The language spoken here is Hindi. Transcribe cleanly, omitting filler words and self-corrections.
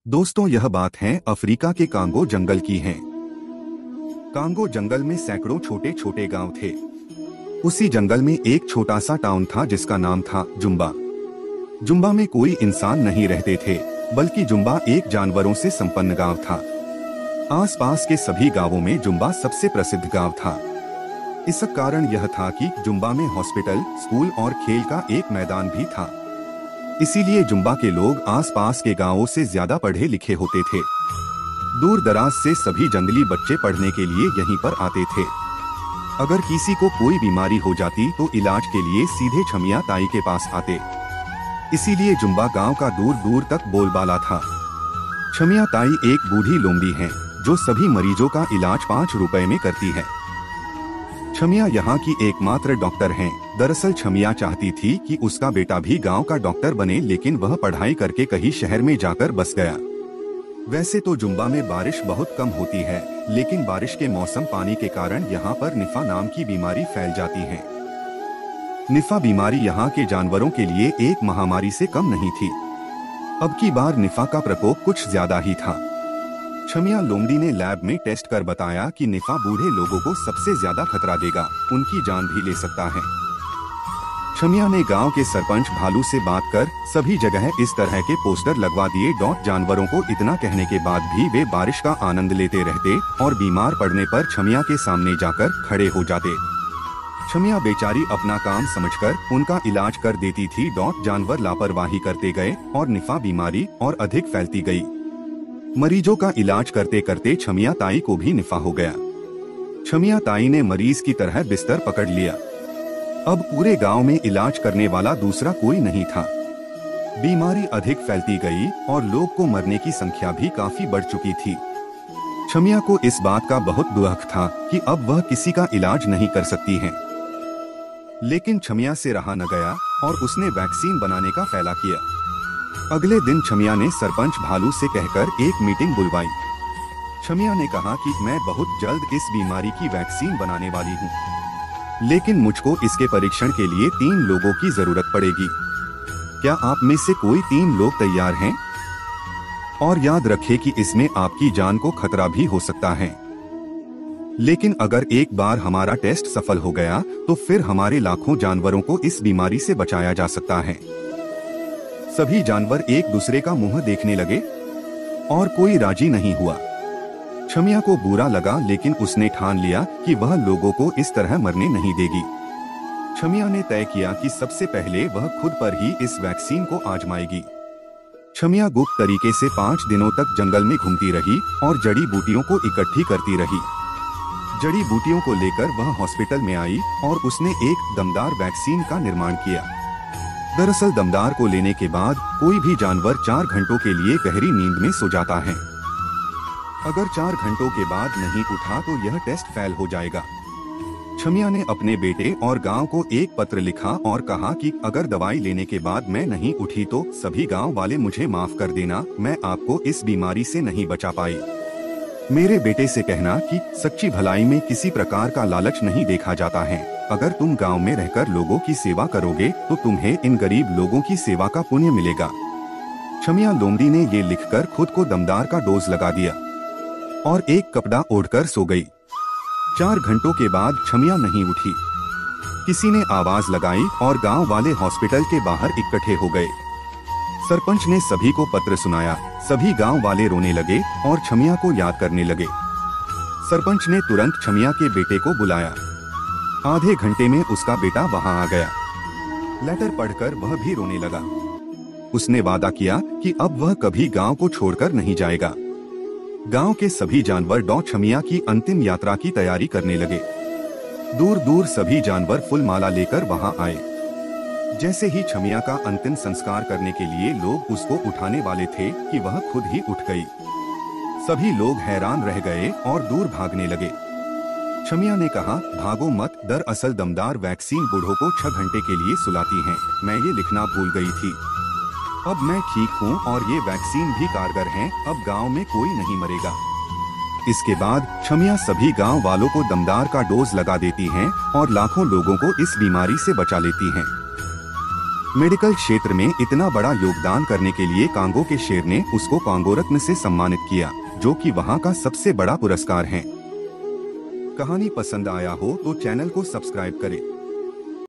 दोस्तों, यह बात है अफ्रीका के कांगो जंगल की है। कांगो जंगल में सैकड़ों छोटे छोटे गांव थे। उसी जंगल में एक छोटा सा टाउन था जिसका नाम था जुम्बा। जुम्बा में कोई इंसान नहीं रहते थे, बल्कि जुम्बा एक जानवरों से संपन्न गांव था। आसपास के सभी गांवों में जुम्बा सबसे प्रसिद्ध गांव था। इसका कारण यह था कि जुम्बा में हॉस्पिटल, स्कूल और खेल का एक मैदान भी था। इसीलिए जुम्बा के लोग आसपास के गांवों से ज्यादा पढ़े लिखे होते थे। दूर दराज से सभी जंगली बच्चे पढ़ने के लिए यहीं पर आते थे। अगर किसी को कोई बीमारी हो जाती तो इलाज के लिए सीधे छमिया ताई के पास आते। इसीलिए जुम्बा गांव का दूर दूर तक बोलबाला था। छमिया ताई एक बूढ़ी लोमड़ी हैं, जो सभी मरीजों का इलाज 5 रुपए में करती है। छमिया यहाँ की एकमात्र डॉक्टर हैं। दरअसल छमिया चाहती थी कि उसका बेटा भी गांव का डॉक्टर बने, लेकिन वह पढ़ाई करके कहीं शहर में जाकर बस गया। वैसे तो जुम्बा में बारिश बहुत कम होती है, लेकिन बारिश के मौसम पानी के कारण यहाँ पर निफा नाम की बीमारी फैल जाती है। निफा बीमारी यहाँ के जानवरों के लिए एक महामारी से कम नहीं थी। अब की बार निफा का प्रकोप कुछ ज्यादा ही था। छमिया लोमड़ी ने लैब में टेस्ट कर बताया कि निफा बूढ़े लोगों को सबसे ज्यादा खतरा देगा, उनकी जान भी ले सकता है। छमिया ने गांव के सरपंच भालू से बात कर सभी जगह इस तरह के पोस्टर लगवा दिए। जानवरों को इतना कहने के बाद भी वे बारिश का आनंद लेते रहते और बीमार पड़ने पर छमिया के सामने जाकर खड़े हो जाते। छमिया बेचारी अपना काम समझकर उनका इलाज कर देती थी। जानवर लापरवाही करते गए और निफा बीमारी और अधिक फैलती गई। मरीजों का इलाज करते करते छमिया ताई को भी निफा हो गया। छमिया ताई ने मरीज की तरह बिस्तर पकड़ लिया। अब पूरे गांव में इलाज करने वाला दूसरा कोई नहीं था। बीमारी अधिक फैलती गई और लोग को मरने की संख्या भी काफी बढ़ चुकी थी। छमिया को इस बात का बहुत दुख था कि अब वह किसी का इलाज नहीं कर सकती है। लेकिन छमिया से रहा न गया और उसने वैक्सीन बनाने का फैसला किया। अगले दिन छमिया ने सरपंच भालू से कहकर एक मीटिंग बुलवाई। छमिया ने कहा कि मैं बहुत जल्द इस बीमारी की वैक्सीन बनाने वाली हूँ, लेकिन मुझको इसके परीक्षण के लिए 3 लोगों की जरूरत पड़ेगी। क्या आप में से कोई 3 लोग तैयार हैं? और याद रखें कि इसमें आपकी जान को खतरा भी हो सकता है। लेकिन अगर एक बार हमारा टेस्ट सफल हो गया तो फिर हमारे लाखों जानवरों को इस बीमारी से बचाया जा सकता है। सभी जानवर एक दूसरे का मुंह देखने लगे और कोई राजी नहीं हुआ। छमिया को बुरा लगा, लेकिन उसने ठान लिया कि वह लोगों को इस तरह मरने नहीं देगी। छमिया ने तय किया कि सबसे पहले वह खुद पर ही इस वैक्सीन को आजमाएगी। छमिया गुप्त तरीके से 5 दिनों तक जंगल में घूमती रही और जड़ी बूटियों को इकट्ठी करती रही। जड़ी बूटियों को लेकर वह हॉस्पिटल में आई और उसने एक दमदार वैक्सीन का निर्माण किया। दरअसल दमदार को लेने के बाद कोई भी जानवर 4 घंटों के लिए गहरी नींद में सो जाता है। अगर 4 घंटों के बाद नहीं उठा तो यह टेस्ट फेल हो जाएगा। छमिया ने अपने बेटे और गांव को एक पत्र लिखा और कहा कि अगर दवाई लेने के बाद मैं नहीं उठी तो सभी गांव वाले मुझे माफ कर देना, मैं आपको इस बीमारी से नहीं बचा पाई। मेरे बेटे से कहना कि सच्ची भलाई में किसी प्रकार का लालच नहीं देखा जाता है। अगर तुम गांव में रहकर लोगों की सेवा करोगे तो तुम्हें इन गरीब लोगों की सेवा का पुण्य मिलेगा। छमिया लोमड़ी ने ये लिखकर खुद को दमदार का डोज लगा दिया और एक कपड़ा ओढ़कर सो गई। 4 घंटों के बाद छमिया नहीं उठी। किसी ने आवाज लगाई और गांव वाले हॉस्पिटल के बाहर इकट्ठे हो गए। सरपंच ने सभी को पत्र सुनाया। सभी गांव वाले रोने लगे और छमिया को याद करने लगे। सरपंच ने तुरंत छमिया के बेटे को बुलाया। आधे घंटे में उसका बेटा वहां आ गया। लेटर पढ़कर वह भी रोने लगा। उसने वादा किया कि अब वह कभी गांव को छोड़कर नहीं जाएगा। गांव के सभी जानवर छमिया की अंतिम यात्रा की तैयारी करने लगे। दूर दूर सभी जानवर फूल माला लेकर वहां आए। जैसे ही छमिया का अंतिम संस्कार करने के लिए लोग उसको उठाने वाले थे कि वह खुद ही उठ गई। सभी लोग हैरान रह गए और दूर भागने लगे। छमिया ने कहा, भागो मत, दरअसल दमदार वैक्सीन बूढ़ों को 6 घंटे के लिए सुलाती है। मैं ये लिखना भूल गई थी। अब मैं ठीक हूँ और ये वैक्सीन भी कारगर है। अब गांव में कोई नहीं मरेगा। इसके बाद छमिया सभी गांव वालों को दमदार का डोज लगा देती हैं और लाखों लोगों को इस बीमारी से बचा लेती हैं। मेडिकल क्षेत्र में इतना बड़ा योगदान करने के लिए कांगो के शेर ने उसको कांगो रत्न से सम्मानित किया, जो कि वहाँ का सबसे बड़ा पुरस्कार है। कहानी पसंद आया हो तो चैनल को सब्सक्राइब करें।